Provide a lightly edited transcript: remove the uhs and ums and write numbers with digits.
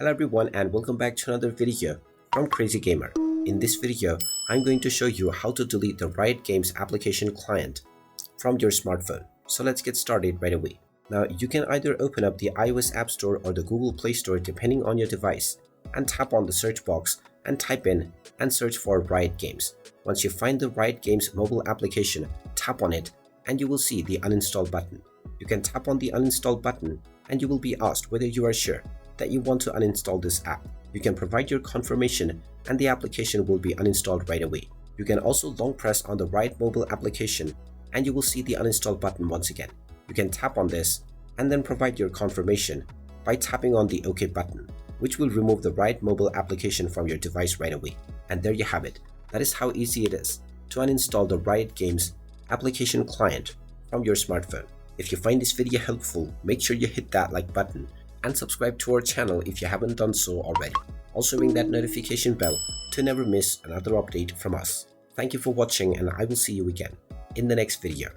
Hello everyone and welcome back to another video from Crazy Gamer. In this video, I'm going to show you how to delete the Riot Games application client from your smartphone. So let's get started right away. Now you can either open up the iOS App Store or the Google Play Store depending on your device and tap on the search box and type in and search for Riot Games. Once you find the Riot Games mobile application, tap on it and you will see the uninstall button. You can tap on the uninstall button and you will be asked whether you are sure that you want to uninstall this app. You can provide your confirmation and the application will be uninstalled right away. You can also long press on the Riot mobile application and you will see the uninstall button once again. You can tap on this and then provide your confirmation by tapping on the OK button, which will remove the Riot mobile application from your device right away. And there you have it. That is how easy it is to uninstall the Riot Games application client from your smartphone. If you find this video helpful, make sure you hit that like button and subscribe to our channel if you haven't done so already. Also ring that notification bell to never miss another update from us. Thank you for watching and I will see you again in the next video.